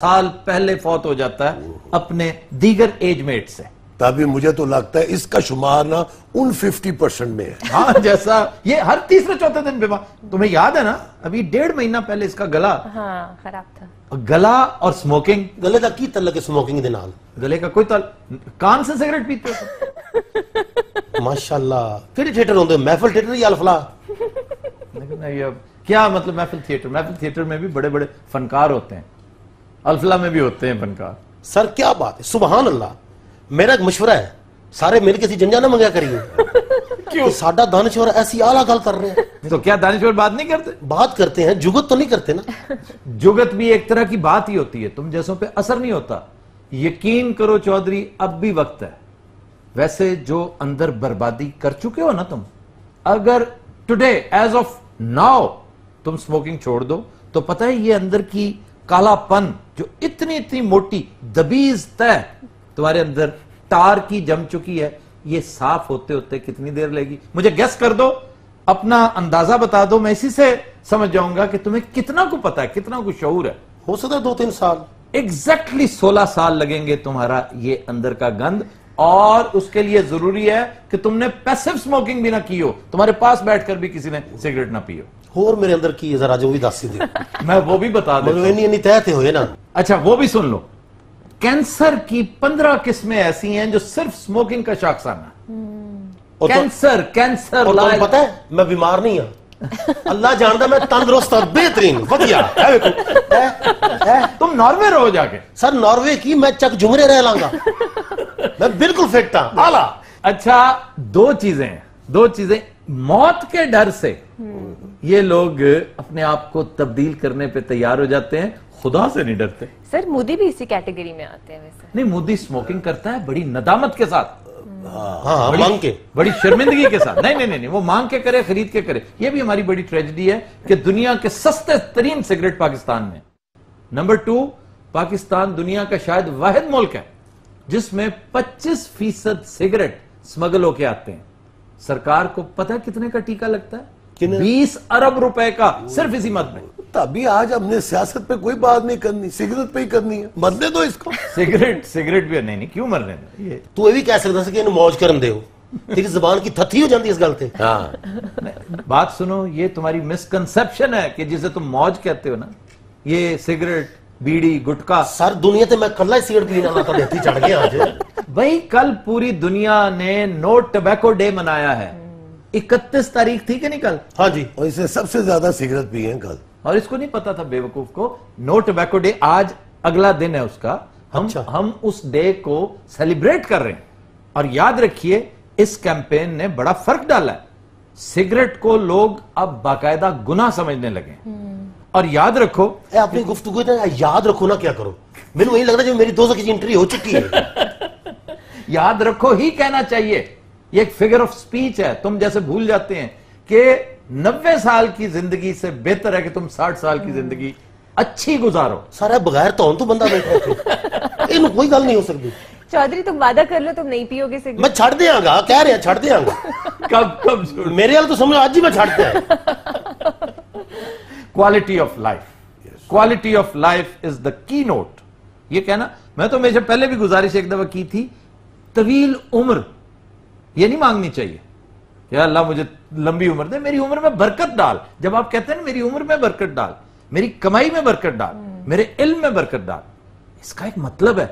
سال پہلے فوت ہو جاتا ہے اپنے دیگر ایج میٹ سے. تبھی مجھے تو لگتا ہے اس کا شمار نا ان 50% میں ہے. ہاں جیسا یہ ہر تیسرے چوتھے دن بیمار. تمہیں یاد ہے نا ابھی 1.5 مہینہ پہلے اس کا گلا خراب تھا. گلا اور سموکنگ. گلے کا کی تعلق ہے سموکنگ دے نال؟ گلے کا کوئی تعلق. کان سے سگریٹ پیتے ہو؟ ماشاءاللہ. پھر تھیٹر ہوندے محفل تھیٹر یا الفلا؟ کیا مطلب محفل تھیٹر؟ محفل تھیٹر میں بھی بڑے بڑے فنکار ہوتے ہیں, الفلا میں بھی ہوتے ہیں فنکار. سر کیا بات ہے, سبحان اللہ. میرا ایک مشورہ ہے, سارے مل کے سی جنجا نہ منگیا کریے. کیوں؟ ساڈا دانشور ایسی اعلیٰ گل کر رہے ہیں. تو کیا دانشور بات نہیں کرتے؟ بات کرتے ہیں, جگت تو نہیں کرتے نا. جگت بھی ایک طرح کی بات ہی ہوتی ہے, تم جیسوں پہ اثر نہیں ہوتا. یقین کرو چودھری اب بھی وقت ہے. ویسے جو اندر بربادی کر چکے ہو نا تم, اگر ٹوڈے ایز آف ناؤ تم سموکنگ چھوڑ دو تو پتہ ہے یہ اندر کی کالا پن جو اتنی موٹی دبیز طے تمہارے اندر ٹار کی جم چکی ہے, یہ صاف ہوتے ہوتے کتنی دیر لگے گی؟ مجھے گیس کر دو, اپنا اندازہ بتا دو, میں اسی سے سمجھ جاؤں گا کہ تمہیں کتنا کو پتا ہے, کتنا کو شعور ہے. ہو سکتا ہے 2-3 سال. ایگزیکٹلی 16 سال لگیں گے تمہارا یہ اندر کا گند, اور اس کے لیے ضروری ہے کہ تم نے پیسو سموکنگ بھی نہ کی ہو, تمہارے پاس بیٹھ کر بھی کسی نے سگریٹ نہ پی ہو. اور میرے اندر کی ذرا جو بھی دس دے. میں وہ بھی بتا دوں. نہیں تہتے ہوئے نا. اچھا وہ بھی سن لو. کینسر کی 15 قسمیں ایسی ہیں جو صرف سموکنگ کا شاخسانہ ہے. کینسر تمہیں پتہ ہے میں بیمار نہیں ہوں, اللہ جانتا میں تندرست اور بہترین وقیا. تم ناروے رہو جا کے. سر ناروے کی میں چک جمرے رہ لانگا, میں بالکل فٹ ہوں. اعلیٰ. اچھا دو چیزیں موت کے ڈر سے یہ لوگ اپنے آپ کو تبدیل کرنے پہ تیار ہو جاتے ہیں, خدا سے نہیں ڈرتے. سر مودی بھی اسی کیٹیگری میں آتے ہیں ویسے. نہیں, مودی سموکنگ کرتا ہے بڑی ندامت کے ساتھ, مانگ کے, بڑی شرمندگی کے ساتھ. نہیں, وہ مانگ کے کرے, خرید کے کرے. یہ بھی ہماری بڑی ٹریجڈی ہے کہ دنیا کے سستے ترین سگریٹ پاکستان میں. نمبر 2, پاکستان دنیا کا شاید واحد ملک ہے جس میں 25% سگریٹ سمگل ہو کے آتے ہیں. سرکار کو پتہ ہے کتنے کا ٹیکہ لگتا ہے؟ 20 ارب روپے کا, صرف اسی مد میں. تبھی آج ہم نے سیاست پہ کوئی بات نہیں کرنی, سگریٹ پہ ہی کرنی ہے. مرنے دو اس کو. سگریٹ بھی نہیں, کیوں مرنے دو. تو یہ بھی کہہ سکتا ہے کہ انہوں موج کرن دے ہو, تیری زبان کی تھتھی ہو جاتی اس گلتے. بات سنو, یہ تمہاری مسکنسپشن ہے کہ جسے تم موج کہتے ہو نا, یہ سگریٹ, بیڑی, گٹکا. سر دنیا تے میں کلا ہی سگریٹ پینا لاتا دیتی چڑھ گیا آج. بھائی کل پوری دنیا نے نو ٹبیکو ڈے منایا ہے. 31 تاریخ تھی کہ نہیں کل؟ ہاں جی. اور اسے سب سے زیادہ سگریٹ پی ہیں کل, اور اس کو نہیں پتا تھا بے وقوف کو. نو ٹبیکو ڈے آج اگلا دن ہے اس کا. ہم اس ڈے کو سیلیبریٹ کر رہے ہیں. اور یاد رکھیے اس کیمپین نے بڑا فرق ڈالا ہے. سگریٹ کو لوگ اب باقاعدہ گناہ سمجھنے لگے. اور یاد رکھو, اپنی گفتگو یاد رکھو نا کیا کرو, میں نے وہی لگ رہا ہے جو میری 200 کی انٹری ہو چکی ہے. یاد رکھو ہی کہنا چاہیے. یہ ایک فگر آف سپیچ ہے. تم جیسے بھول جاتے ہیں کہ 90 سال کی زندگی سے بہتر ہے کہ تم 60 سال کی زندگی اچھی گزارو. سارا بغیر تو بندہ بیٹھا ہے, یہ کوئی گل نہیں ہو سکتی. چودھری تم وعدہ کر لو تم نہیں پیو گے سگریٹ. میں چھڑ دیا گا, کہہ رہے ہیں چھڑ دیا گا. کب میرے حال تو سمجھو آج ہی میں چھڑتا ہے. Quality of life. Quality of life is the key note. یہ کہنا, میں تو ہمیشہ پہلے بھی گزارش ایک دفعہ کی تھی, طویل عمر یہ نہیں مانگنی چاہیے یا اللہ مجھے لمبی عمر دے, میری عمر میں برکت ڈال. جب آپ کہتے ہیں نا میری عمر میں برکت ڈال, میری کمائی میں برکت ڈال, میرے علم میں برکت ڈال, اس کا ایک مطلب ہے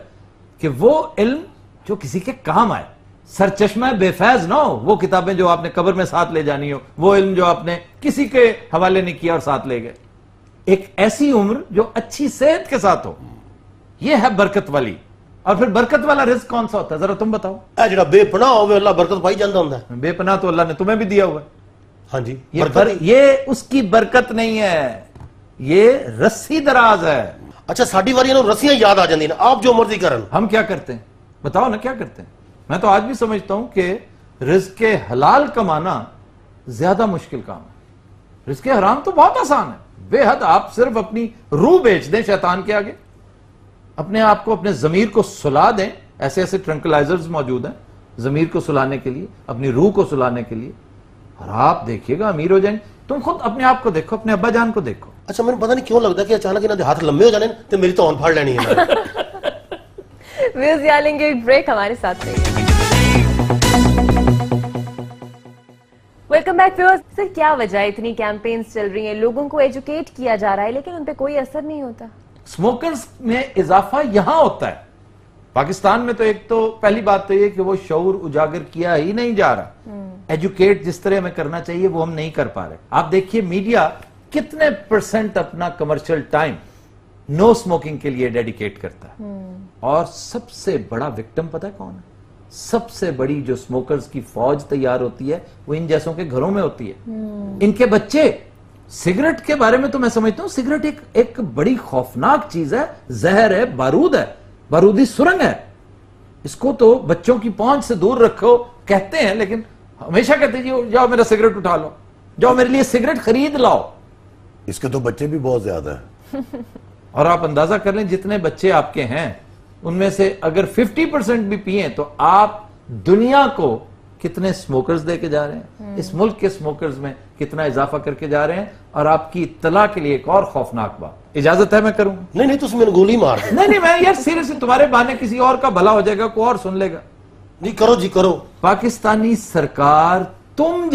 کہ وہ علم جو کسی کے کام آئے. سرچشمہ بے فیض نہ ہو وہ کتابیں جو آپ نے قبر میں ساتھ لے جانی ہو, وہ علم جو آپ نے کسی کے حوالے نہیں کیا اور ساتھ لے گئے. ایک ایسی عمر جو اچھی صحت کے ساتھ ہو, یہ ہے برکت والی. اور پھر برکت والا رزق کون سا ہوتا ہے ذرا تم بتاؤ. اے جڑا بے پناہ ہوئے اللہ برکت پائی جاندہ ہوندا ہے. بے پناہ تو اللہ نے تمہیں بھی دیا ہوا ہے. ہاں جی. یہ اس کی برکت نہیں ہے, یہ رسی دراز ہے. اچھا ساڈی واری نوں رسیاں یاد آ جاندی نا, آپ جو مرضی کرن. ہم کیا کرتے ہیں بتاؤ نا, کیا کرتے ہیں؟ میں تو آج بھی سمجھتا ہوں کہ رزق حلال کمانا زیادہ مشکل کام ہے. رزق حرام تو بہت آسان ہے بے حد. آپ صرف اپنی روح بیچ دیں شیطان کے آگے, اپنے آپ کو, اپنے ضمیر کو سلا دیں. ایسے ٹرنکلائزرز موجود ہیں ضمیر کو سلانے کے لیے, اپنی روح کو سلانے کے لیے, اور آپ دیکھیے گا امیر ہو جائیں. تم خود اپنے آپ کو دیکھو, اپنے ابا جان کو دیکھو, اچھا میں پتہ نہیں کیوں لگتا ہے کہ اچانک انہوں نے ہاتھ لمبے ہو جانے تو میری تو پھاڑ لینی ہے. ویوز یہاں لیں گے ایک بریک, ہمارے ساتھ رہیے. Welcome back viewers. سر کیا وجہ ہے اتنی کیمپینز چل رہی ہیں, لوگوں کو ایجوکیٹ کیا جا رہا ہے لیکن ان پہ کوئی اثر نہیں ہوتا؟ اسموکرز میں اضافہ یہاں ہوتا ہے. پاکستان میں تو ایک تو پہلی بات تو یہ کہ وہ شعور اجاگر کیا ہی نہیں جا رہا. ایجوکیٹ جس طرح ہمیں کرنا چاہیے وہ ہم نہیں کر پا رہے. آپ دیکھیے میڈیا کتنے % اپنا کمرشل ٹائم نو اسموکنگ کے لیے ڈیڈیکیٹ کرتا ہے, اور سب سے بڑا وکٹم پتہ ہے کون ہے؟ سب سے بڑی جو اسموکرز کی فوج تیار ہوتی ہے وہ ان جیسوں کے گھروں میں ہوتی ہے. ان کے بچے سگریٹ کے بارے میں تو میں سمجھتا ہوں سگریٹ ایک بڑی خوفناک چیز ہے, زہر ہے, بارود ہے, بارودی سرنگ ہے. اس کو تو بچوں کی پہنچ سے دور رکھو کہتے ہیں, لیکن ہمیشہ کہتے ہیں جاؤ میرا سگریٹ اٹھا لو, جاؤ میرے لیے سگریٹ خرید لاؤ. اس کے تو بچے بھی بہت زیادہ ہیں. اور آپ اندازہ کر لیں جتنے بچے آپ کے ہیں ان میں سے اگر 50% بھی پیئیں تو آپ دنیا کو کتنے سموکرز دے کے جا رہے ہیں, اس ملک کے سموکرز میں کتنا اضافہ کر کے جا رہے ہیں. اور آپ کی اطلاع کے لیے ایک اور خوفناک بات, اجازت ہے میں کروں؟ نہیں تو اس میں گولی مار دیں. نہیں میں یار سیریسلی تمہارے بہانے کسی اور کا بھلا ہو جائے گا, کوئی اور سن لے گا. نہیں کرو جی کرو. پاکستانی سرکار تم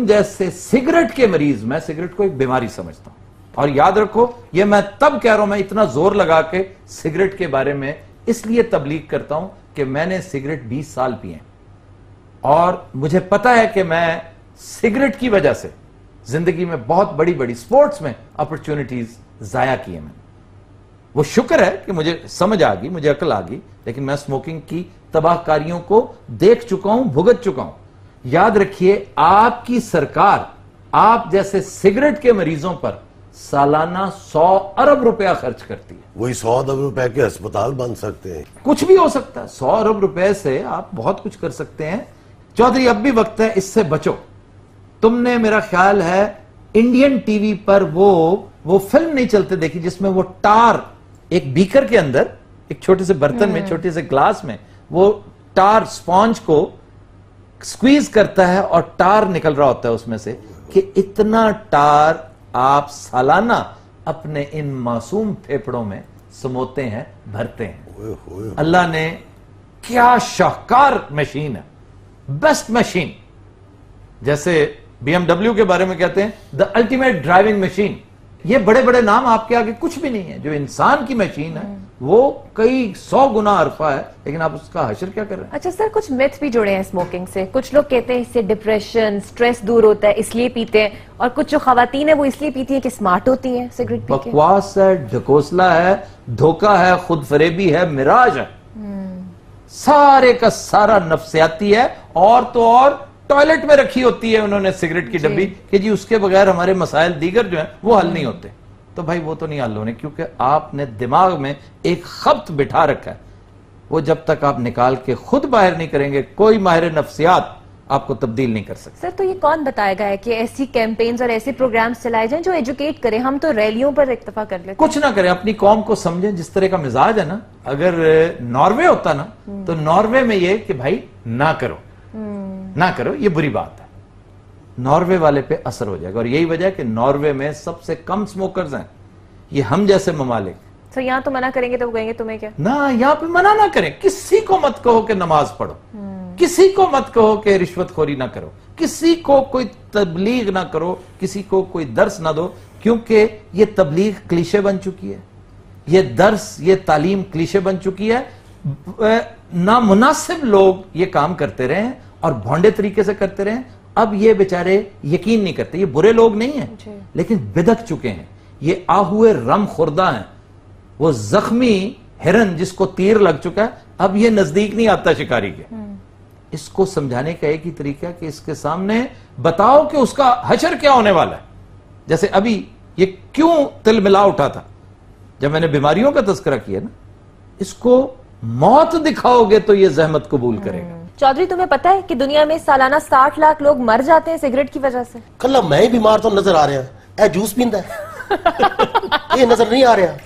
جیسے سگریٹ کے مریض, میں سگریٹ کو ایک بیماری سمجھتا ہوں, اور یاد رکھو یہ میں تب کہہ رہا ہوں, میں اتنا زور لگا کے سگریٹ کے بارے میں اس لیے تبلیغ کرتا ہوں کہ میں نے سگریٹ 20 سال پیے ہیں, اور مجھے پتا ہے کہ میں سگریٹ کی وجہ سے زندگی میں بہت بڑی سپورٹس میں اپرچونٹیز ضائع کی ہیں. میں وہ شکر ہے کہ مجھے سمجھ آ گئی, مجھے عقل آ گئی, لیکن میں اسموکنگ کی تباہ کاریوں کو دیکھ چکا ہوں, بھگت چکا ہوں. یاد رکھیے آپ کی سرکار آپ جیسے سگریٹ کے مریضوں پر سالانہ 100 ارب روپیہ خرچ کرتی ہے. وہی 100 ارب روپے کے ہسپتال بن سکتے ہیں. کچھ بھی ہو سکتا ہے, 100 ارب روپے سے آپ بہت کچھ کر سکتے ہیں. چودھری اب بھی وقت ہے, اس سے بچو. تم نے میرا خیال ہے انڈین ٹی وی پر وہ فلم نہیں چلتے دیکھی جس میں وہ ٹار ایک بیکر کے اندر, ایک چھوٹے سے برتن میں, چھوٹے سے گلاس میں وہ ٹار سپونج کو سکویز کرتا ہے اور ٹار نکل رہا ہوتا ہے اس میں سے, کہ اتنا ٹار آپ سالانہ اپنے ان معصوم پھیپڑوں میں سموتے ہیں, بھرتے ہیں. اللہ نے کیا شاہکار مشین ہے, بیسٹ مشین. جیسے BMW کے بارے میں کہتے ہیں the ultimate driving machine. یہ بڑے نام آپ کے آگے کچھ بھی نہیں ہے. جو انسان کی مشین ہے وہ کئی 100 گنا عرفہ ہے, لیکن آپ اس کا حشر کیا کر رہے ہیں؟ اچھا سر, کچھ میتھ بھی جڑے ہیں اسموکنگ سے. کچھ لوگ کہتے ہیں اس سے ڈپریشن, سٹریس دور ہوتا ہے اس لیے پیتے ہیں, اور کچھ جو خواتین ہیں وہ اس لیے پیتی ہیں کہ سمارٹ ہوتی ہیں سگریٹ پی کے. بکواس ہے, ڈھکوسلا ہے, دھوکہ ہے, خود فریبی ہے, مراج ہے. سارے کا سارا نفسیاتی ہے. اور تو اور ٹوائلٹ میں رکھی ہوتی ہے انہوں نے سگریٹ کی ڈبی کہ جی اس کے بغیر ہمارے مسائل دیگر جو ہیں وہ حل نہیں ہوتے. تو بھائی وہ تو نہیں حل ہونے, کیونکہ آپ نے دماغ میں ایک خبط بٹھا رکھا ہے. وہ جب تک آپ نکال کے خود باہر نہیں کریں گے کوئی ماہر نفسیات آپ کو تبدیل نہیں کر سکتے. سر تو یہ کون بتائے گا ہے کہ ایسی کیمپینز اور ایسے پروگرامز چلائے جائیں جو ایجوکیٹ کریں؟ ہم تو ریلیوں پر اکتفا کر لیتے. کچھ نہ کریں, اپنی قوم کو سمجھیں. جس طرح کا مزاج ہے نا, اگر ناروے ہوتا نا تو ناروے میں یہ کہ بھائی نہ کرو یہ بری بات ہے, ناروے والے پہ اثر ہو جائے گا. اور یہی وجہ ہے کہ ناروے میں سب سے کم سموکرز ہیں. یہ ہم جیسے ممالک, تو یہاں تو منع کریں گے تو وہ کہیں گے تمہیں کیا. نہ, یہاں پہ منع نہ کریں. کسی کو مت کہو کہ نماز پڑھو, کسی کو مت کہو کہ رشوت خوری نہ کرو, کسی کو کوئی تبلیغ نہ کرو, کسی کو کوئی درس نہ دو, کیونکہ یہ تبلیغ کلیشے بن چکی ہے, یہ درس, یہ تعلیم کلیشے بن چکی ہے. نامناسب لوگ یہ کام کرتے رہے ہیں اور بھونڈے طریقے سے کرتے رہے ہیں. اب یہ بیچارے یقین نہیں کرتے. یہ برے لوگ نہیں ہیں لیکن بدک چکے ہیں. یہ آہوئے رم خوردہ ہیں, وہ زخمی ہرن جس کو تیر لگ چکا ہے, اب یہ نزدیک نہیں آتا شکاری کے. اس کو سمجھانے کا ایک ہی طریقہ ہے کہ اس کے سامنے بتاؤ کہ اس کا حشر کیا ہونے والا ہے. جیسے ابھی یہ کیوں تل ملا اٹھا تھا جب میں نے بیماریوں کا تذکرہ کیا نا, اس کو موت دکھاؤ گے تو یہ زحمت قبول کرے گا. چودھری تمہیں پتا ہے کہ دنیا میں سالانہ 60 لاکھ لوگ مر جاتے ہیں سگریٹ کی وجہ سے. کل میں ہی بیمار تو نظر آ رہا ہے, اے جوس پیندا ہے یہ نظر نہیں آ رہا.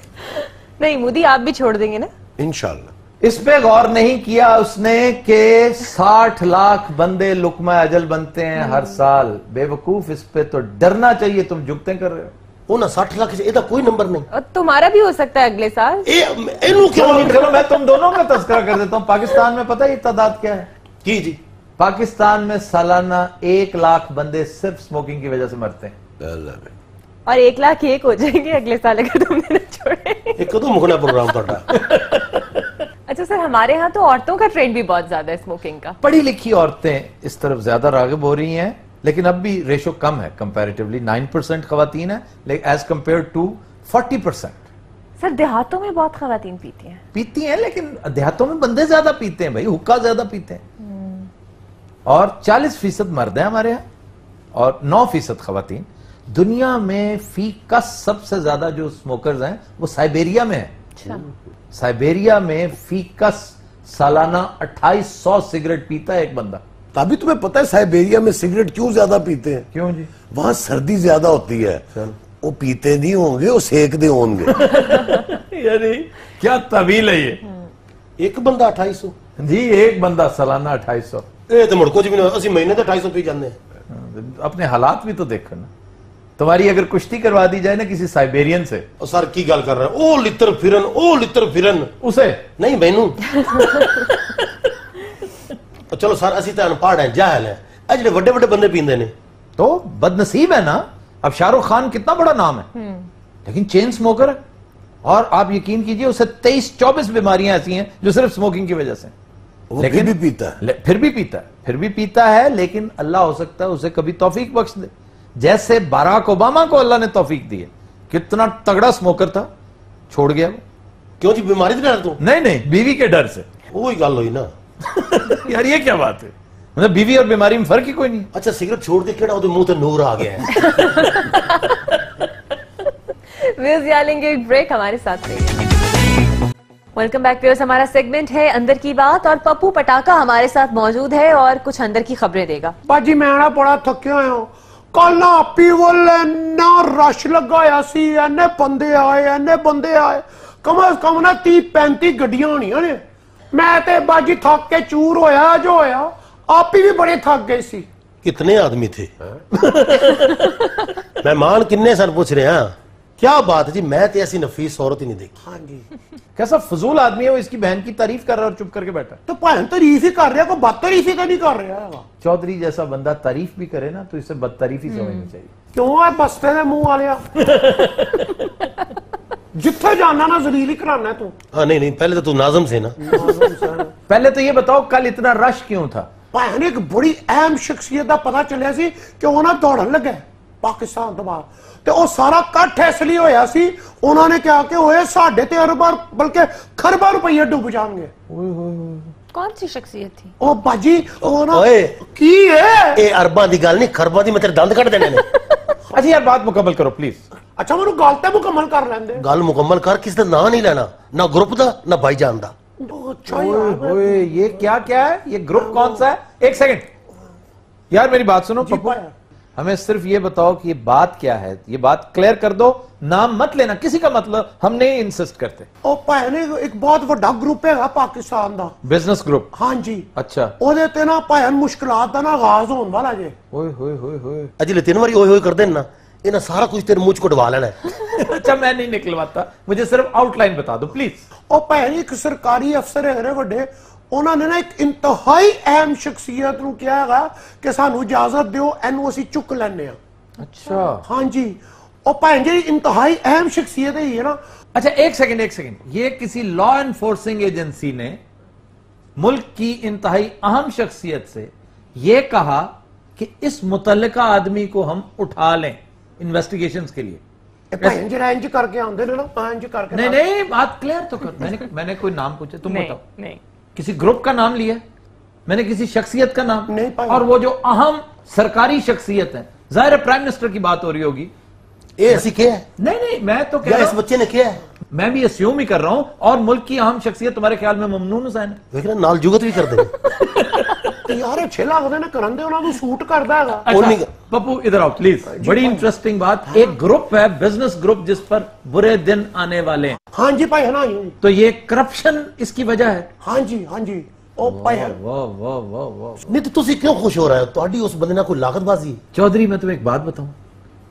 نہیں مودی آپ بھی چھوڑ دیں گے نا انشاءاللہ. اس پہ غور نہیں کیا اس نے کہ 60 لاکھ بندے لقمہ اجل بنتے ہیں ہر سال. بے وقوف, اس پہ تو ڈرنا چاہیے. تم جگتیں کر رہے ہو. انہاں 60 لاکھ یہ کوئی نمبر نہیں. اور تمہارا بھی ہو سکتا ہے اگلے سال. اینو کیوں نہیں؟ چلو میں تم دونوں کا تذکرہ کر دیتا ہوں. پاکستان میں پتہ ہے تعداد کیا ہے؟ جی پاکستان میں سالانہ 1 لاکھ بندے صرف اسموکنگ کی وجہ سے مرتے ہیں. اور 1,01,000 ہو جائیں گے اگلے سال اگر تم نے نہ چھوڑے. ایک کدو مکنا پروگرام تھوڑا. اچھا سر، ہمارے ہاں تو عورتوں کا ٹرینڈ بھی بہت زیادہ ہے اسموکنگ کا. پڑھی لکھی عورتیں اس طرف زیادہ راغب ہو رہی ہیں، لیکن اب بھی ریشو کم ہے. کمپیریٹیولی 9% خواتین ہیں ایز کمپیئر ٹو 40%. سر دیہاتوں میں بہت خواتین پیتی ہیں لیکن دیہاتوں میں بندے زیادہ پیتے ہیں بھائی، حقہ زیادہ پیتے ہیں. اور 40% مرد ہیں ہمارے ہاں اور 9% خواتین. دنیا میں فی کس سب سے زیادہ جو اسموکرز ہیں وہ سائبیریا میں ہیں. اچھا. سائبیریا میں فی کس سالانہ 2800 سگریٹ پیتا ہے ایک بندہ. تبھی تمہیں پتہ ہے سائبیریا میں سگریٹ کیوں زیادہ پیتے ہیں؟ کیوں جی؟ وہاں سردی زیادہ ہوتی ہے. وہ پیتے نہیں ہوں گے، وہ سیک دے ہوں گے. یعنی کیا طویل ہے یہ. ایک بندہ 2800 جی ایک بندہ سالانہ 2800. یہ تو مڑ کچھ بھی نہیں، اسی مہینے تو 250 پی جانے ہیں. اپنے حالات بھی تو دیکھو نا. تمہاری اگر کشتی کروا دی جائے نا کسی سائبیرین سے. اور سر کی گل کر رہے ہیں؟ او لتر پھرن اسے نہیں مینوں. چلو سر اسی تو انپڑھ ہیں، جاہل ہیں. اے جڑے بڑے بڑے بندے پیندے نے تو بد نصیب ہے نا. اب شاہ رخ خان کتنا بڑا نام ہے لیکن چین سموکر ہے. اور آپ یقین کیجئے اسے 23-24 بیماریاں ایسی ہیں جو صرف سموکنگ کی وجہ سے. لیکن بھی پیتا ہے، پھر بھی پیتا ہے. لیکن اللہ ہو سکتا ہے اسے کبھی توفیق بخش دے، جیسے باراک اوباما کو اللہ نے توفیق دی ہے. کتنا تگڑا سموکر تھا، چھوڑ گیا وہ. کیوں جی؟ بیماری سے ڈر تو نہیں بیوی کے ڈر سے. وہی گل ہوئی نا. یار یہ کیا بات ہے؟ مطلب بیوی اور بیماری میں فرق ہی کوئی نہیں. اچھا سگریٹ چھوڑ کے کیڑا منہ تے نور آ گیا ہے. ویوز یا لیں گے ایک بریک، ہمارے ساتھ رہیے. Welcome back views. ہمارا سیگمنٹ ہے اندر کی بات اور پپو پٹاکا ہمارے ساتھ موجود ہے اور کچھ اندر کی خبریں دے گا. باجی میں نا بڑا تھکیا ہوں. کل نہ پیول اینا رش لگایا سی، اینے بندے آئے کم از کم نا 30-35 گڈیاں ہونیاں نے. میں تے باجی تھک کے چور ہویا جو ہویا. آپ ہی بھی بڑے تھک گئے سی. کتنے آدمی تھے؟ مہمان کنے سن پوچھ رہے ہیں. کیا بات جی، میں تے ایسی نفیس عورت ہی نہیں دیکھی. ہاں جی. کیسا فضول آدمی ہے وہ، اس کی بہن کی تعریف کر رہا ہے اور چپ کر کے بیٹھا ہے. تو بہن تعریف ہی کر رہا ہے، کوئی بد تعریف ہی تو نہیں کر رہا ہے. چودھری جیسا بندہ تعریف بھی کرے نا تو اسے بد تعریفی سمجھنی چاہیے. کیوں ہے بستے دے منہ والیا؟ جتھے جانا نا ذلیل ہی کرانا ہے تو. ہاں نہیں پہلے تو ناظم سے نا. پہلے تو یہ بتاؤ کل اتنا رش کیوں تھا؟ بہن ایک بڑی اہم شخصیت دا پتا چلیا سی کہ وہ نا دوڑن لگا پاکستان تو باہر. تے او سارا کٹ اس لیے ہویا سی انہوں نے کیا کہ ہوئے 3.5 ارباں بلکہ خرباں روپیے ڈوب جان گے. کون سی شخصیت تھی؟ او باجی او نا اوئے کی ہے اے ارباں دی گل نہیں، خرباں دی میں تیرے دند کٹ دینے نے. اچھا یار بات مکمل کرو پلیز. اچھا مینوں گل تے مکمل کر لیندے. گل مکمل کر. کس دا نام نہیں لینا، نہ گروپ دا نہ بھائی جان دا. اچھا یار اوئے یہ کیا ہے؟ یہ گروپ کون سا ہے؟ ایک سیکنڈ یار میری بات سنو پپو. ہمیں صرف یہ بتاؤ کہ یہ بات کیا ہے، یہ بات کلیئر کر دو. نام مت لینا کسی کا، مطلب ہم نہیں انسسٹ کرتے. او پہلے ایک بہت بڑا گروپ ہے پاکستان دا، بزنس گروپ. ہاں جی. اچھا او دے تے نا پہن مشکلات دا نا آغاز ہون والا جے. اوئے ہوئے ہوئے ہوئے. اجلے 3 واری ہوئے کر دینا، انہاں سارا کچھ تیرے منہ چ کٹوا لینا ہے. اچھا میں نہیں نکلواتا، مجھے صرف آؤٹ لائن بتا دو پلیز. او پہن ایک سرکاری افسر ہے وڈے، انہوں نے نا ایک انتہائی اہم شخصیت نو کیا ہے کہ سانو اجازت دیو اینو اسی چک لینے ہیں. اچھا ہاں جی. او پہن جی انتہائی اہم شخصیت ہے نا. اچھا ایک سیکنڈ یہ کسی لا انفورسنگ ایجنسی نے ملک کی انتہائی اہم شخصیت سے یہ کہا کہ اس متعلقہ آدمی کو ہم اٹھا لیں انویسٹیگیشنز کے لیے. پہن جی رینج کر کے آندے نا، پہن جی کر کے. نہیں بات کلیئر تو کر. میں نے کوئی نام پوچھا، تم بتاؤ. نہیں کسی گروپ کا نام لیا، میں نے کسی شخصیت کا نام نہیں پایا. اور وہ جو اہم سرکاری شخصیت ہے، ظاہر ہے پرائم منسٹر کی بات ہو رہی ہوگی. اے ایسی کیا ہے؟ نہیں میں تو کہہ یا رہا اس ہوں، بچے نے کیا ہے؟ میں بھی اسیوم ہی کر رہا ہوں. اور ملک کی اہم شخصیت تمہارے خیال میں ممنون حسین ہے؟ دیکھنا نال جگت بھی کر دے. یار اچھے لگتے نے کرن دے، انہوں کو سوٹ کردا ہے. اچھا پپو ادھر آؤ پلیز. بڑی انٹرسٹنگ بات. ایک گروپ ہے بزنس گروپ جس پر برے دن آنے والے ہیں. ہاں جی بھائی نا. تو یہ کرپشن اس کی وجہ ہے. ہاں جی ہاں جی. او بھائی نہیں تو تسی کیوں خوش ہو رہے ہو؟ تہاڈی اس بندے نال کوئی لاگت بازی؟ چودھری میں تمہیں ایک بات بتاؤں،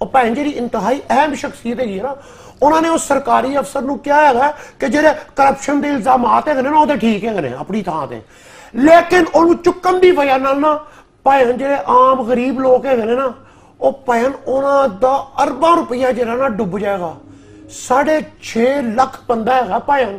ਉਹ ਭੈਣ ਜਿਹੜੀ ਇੰਤਹਾਈ ਅਹਿਮ ਸ਼ਖਸੀਅਤ ਹੈਗੀ ਹੈ ਨਾ, ਉਹਨਾਂ ਨੇ ਉਸ ਸਰਕਾਰੀ ਅਫਸਰ ਨੂੰ ਕਿਹਾ ਹੈਗਾ ਕਿ ਜਿਹੜੇ ਕਰਪਸ਼ਨ ਦੇ ਇਲਜ਼ਾਮਾਤ ਹੈਗੇ ਨੇ ਨਾ, ਉਹ ਤੇ ਠੀਕ ਹੈਗੇ ਨੇ ਆਪਣੀ ਥਾਂ ਤੇ, ਲੇਕਿਨ ਉਹਨੂੰ ਚੁੱਕਣ ਦੀ ਵਜ੍ਹਾ ਨਾਲ ਨਾ ਭੈਣ ਜਿਹੜੇ ਆਮ ਗਰੀਬ ਲੋਕ ਹੈਗੇ ਨੇ ਨਾ, ਉਹ ਭੈਣ ਉਹਨਾਂ ਦਾ ਅਰਬਾਂ ਰੁਪਈਆ ਜਿਹੜਾ ਨਾ ਡੁੱਬ ਜਾਏਗਾ। 6.5 ਲੱਖ ਬੰਦਾ ਹੈਗਾ ਭੈਣ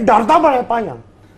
ਡਰਦਾ ਬੜਾ ਭਾਈਆਂ।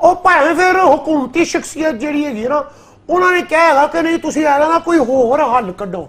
ਉਹ ਭਾਵੇਂ ਫਿਰ ਹੁਕੂਮਤੀ ਸ਼ਖਸੀਅਤ ਜਿਹੜੀ ਹੈਗੀ ਨਾ, ਉਹਨਾਂ ਨੇ ਕਿਹਾ ਹੈਗਾ ਕਿ ਨਹੀਂ ਤੁਸੀਂ ਇਹਦਾ ਨਾ ਕੋਈ ਹੋਰ ਹੱਲ ਕੱਢੋ।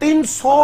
300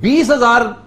20,000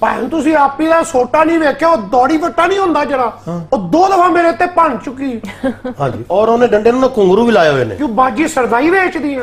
ਭੈਣ ਤੁਸੀਂ ਆਪੀ ਦਾ ਸੋਟਾ ਨਹੀਂ ਵੇਖਿਆ, ਉਹ ਦੌੜੀ ਵੱਟਾ ਨਹੀਂ ਹੁੰਦਾ ਜਰਾ, ਉਹ 2 ਦਫਾ ਮੇਰੇ ਤੇ ਭੰਨ ਚੁੱਕੀ। ਹਾਂਜੀ, ਔਰ ਉਹਨੇ ਡੰਡੇ ਨੂੰ ਨਾ ਘੁੰਗਰੂ ਵੀ ਲਾਏ ਹੋਏ ਨੇ। ਕਿਉਂ ਬਾਜੀ ਸਰਦਾਈ ਵੇਚਦੀ ਹੈ।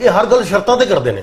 ਇਹ ਹਰ ਗੱਲ ਸ਼ਰਤਾਂ ਤੇ ਕਰਦੇ ਨੇ।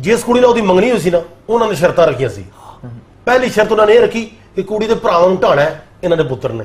ਜਿਸ ਕੁੜੀ ਨਾਲ ਉਹਦੀ ਮੰਗਣੀ ਹੋਈ ਸੀ ਨਾ, ਉਹਨਾਂ ਨੇ ਸ਼ਰਤਾਂ ਰੱਖੀਆਂ ਸੀ। ਪਹਿਲੀ ਸ਼ਰਤ ਉਹਨਾਂ ਨੇ ਇਹ ਰੱਖੀ ਕਿ ਕੁੜੀ ਦੇ ਭਰਾਵਾਂ ਨੂੰ ਢਾਣਾ ਹੈ, ਇਹਨਾਂ ਦੇ ਪੁੱਤਰ ਨੇ।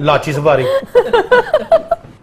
ਲਾਚੀ ਸਵਾਰੀ।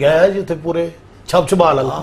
ਗਏ ਜੀ ਉੱਥੇ ਪੂਰੇ ਛਪ ਛਪਾ ਲੰਗਾ।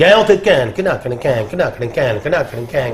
ਗਏ ਉੱਥੇ ਘੈਣ ਘਨਾਕਣ ਘੈਣ ਘਨਾਕਣ ਘੈਣ ਘਨਾਕਣ ਘੈਣ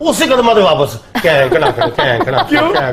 ਉਸੇ ਕਦਮਾਂ ਤੇ ਵਾਪਸ ਘੈਣ ਘਨਾਕਣ ਘੈਣ ਘਨਾਕਣ।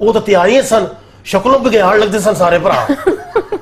ਉਹ ਤਾਂ ਤਿਆਰੀਆਂ ਸਨ, ਸ਼ਕਲੋਂ ਬਗਿਆੜ ਲੱਗਦੇ ਸਨ ਸਾਰੇ ਭਰਾ।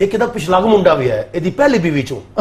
ਇੱਕ ਇਹਦਾ ਪਿਛਲਾ ਮੁੰਡਾ ਵੀ ਹੈ, ਇਹਦੀ ਪਹਿਲੀ ਬੀਵੀ ਚੋਂ।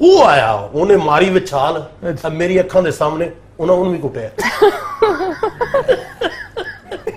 ਉਹ ਆਇਆ, ਉਹਨੇ ਮਾਰੀ ਵਿਛਾਲ, ਮੇਰੀ ਅੱਖਾਂ ਦੇ ਸਾਹਮਣੇ ਉਹਨੂੰ ਵੀ ਕੁੱਟਿਆ।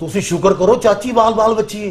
ਤੁਸੀਂ ਸ਼ੁਕਰ ਕਰੋ ਚਾਚੀ ਬਾਲ ਬਾਲ ਬੱਚੀ ਹੈ।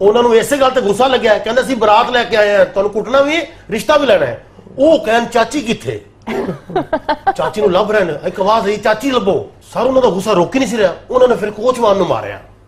ਉਹਨਾਂ ਨੂੰ ਇਸੇ ਗੱਲ ਤੇ ਗੁੱਸਾ ਲੱਗਿਆ, ਕਹਿੰਦੇ ਅਸੀਂ ਬਰਾਤ ਲੈ ਕੇ ਆਏ ਆ, ਤੁਹਾਨੂੰ ਕੁੱਟਣਾ ਵੀ ਹੈ, ਰਿਸ਼ਤਾ ਵੀ ਲੈਣਾ ਹੈ। ਉਹ ਕਹਿਣ ਚਾਚੀ ਕਿੱਥੇ? ਚਾਚੀ ਨੂੰ ਲੱਭ ਰਹੇ ਨੇ, ਇੱਕ ਆਵਾਜ਼ ਆਈ ਚਾਚੀ ਲੱਭੋ। ਸਰ ਉਹਨਾਂ ਦਾ ਗੁੱਸਾ ਰੋਕ ਹੀ ਨਹੀਂ ਸੀ ਰਿਹਾ, ਉਹਨਾਂ ਨੇ ਫਿਰ ਕੋਚਵਾਨ ਨੂੰ ਮਾਰਿਆ।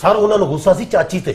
ਸਰ ਉਹਨਾਂ ਨੂੰ ਗੁੱਸਾ ਸੀ ਚਾਚੀ ਤੇ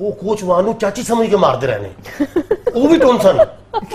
ਉਹ ਕੋਚਵਾਨ ਨੂੰ ਚਾਚੀ ਸਮਝ ਕੇ ਮਾਰਦੇ ਰਹੇ ਨੇ ਉਹ ਵੀ ਟੋਨ ਸਨ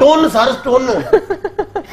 ਟੋਨ ਸਰ ਟੋਨ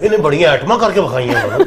ਇਹਨੇ ਬੜੀਆਂ ਆਈਟਮਾਂ ਕਰਕੇ ਵਿਖਾਈਆਂ ਮੈਨੂੰ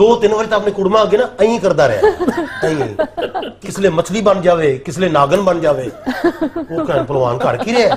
2-3 ਵਾਰੀ ਤਾਂ ਆਪਣੇ ਕੁੜਮਾ ਅੱਗੇ ਨਾ ਐਂ ਕਰਦਾ ਰਿਹਾ ਐਂ ਕਿਸ ਲਈ ਮਛਲੀ ਬਣ ਜਾਵੇ ਕਿਸ ਲਈ ਨਾਗਨ ਬਣ ਜਾਵੇ ਉਹ ਕਹਿਣ ਪਹਿਲਵਾਨ ਘਰ ਕੀ ਰਿਹਾ।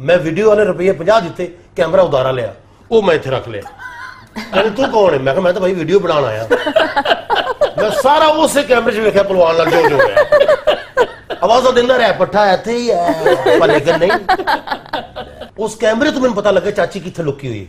ਮੈਂ ਵੀਡੀਓ ਵਾਲੇ ਰੁਪਏ 50 ਦਿੱਤੇ ਕੈਮਰਾ ਉਧਾਰਾ ਲਿਆ ਉਹ ਮੈਂ ਇੱਥੇ ਰੱਖ ਲਿਆ ਕਹਿੰਦੇ ਤੂੰ ਕੌਣ ਹੈ ਮੈਂ ਕਿਹਾ ਮੈਂ ਤਾਂ ਭਾਈ ਵੀਡੀਓ ਬਣਾਉਣ ਆਇਆ ਮੈਂ ਸਾਰਾ ਉਸੇ ਕੈਮਰੇ 'ਚ ਵੇਖਿਆ ਪਹਿਲਵਾਨ ਨਾਲ ਜੋ ਹੋਇਆ ਆਵਾਜ਼ਾਂ ਦਿੰਦਾ ਰਿਹਾ ਪੱਠਾ ਇੱਥੇ ਹੀ ਹੈ ਪਰ ਲੇਕਿਨ ਨਹੀਂ ਉਸ ਕੈਮਰੇ ਤੋਂ ਮੈਨੂੰ ਪਤਾ ਲੱਗਾ ਚਾਚੀ ਕਿੱਥੇ ਲੁਕੀ ਹੋਈ ਹੈ।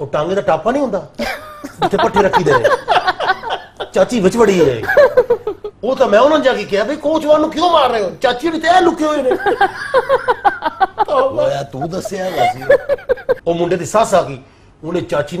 ਉਹ ਟਾਂਗੇ ਦਾ ਟਾਪਾ ਨਹੀਂ ਹੁੰਦਾ ਜਿੱਥੇ ਪੱਠੇ ਰੱਖੀ ਦੇ ਚਾਚੀ ਵਿੱਚ ਵੜੀ ਹੈ ਉਹ ਤਾਂ ਮੈਂ ਉਹਨਾਂ ਨੂੰ ਜਾ ਕੇ ਕਿਹਾ ਬਈ ਕੋਚਵਾਨ ਨੂੰ ਕਿਉਂ ਮਾਰ ਰਹੇ ਹੋ ਚਾਚੀ ਵੀ ਤੇ ਇਹ ਲੁਕੇ ਹੋਏ ਨੇ ਹੋਇਆ ਤੂੰ ਦੱਸਿਆ ਸੀ ਉਹ ਮੁੰਡੇ ਦੀ ਸੱਸ ਆ ਗਈ ਉਹਨੇ ਚਾਚੀ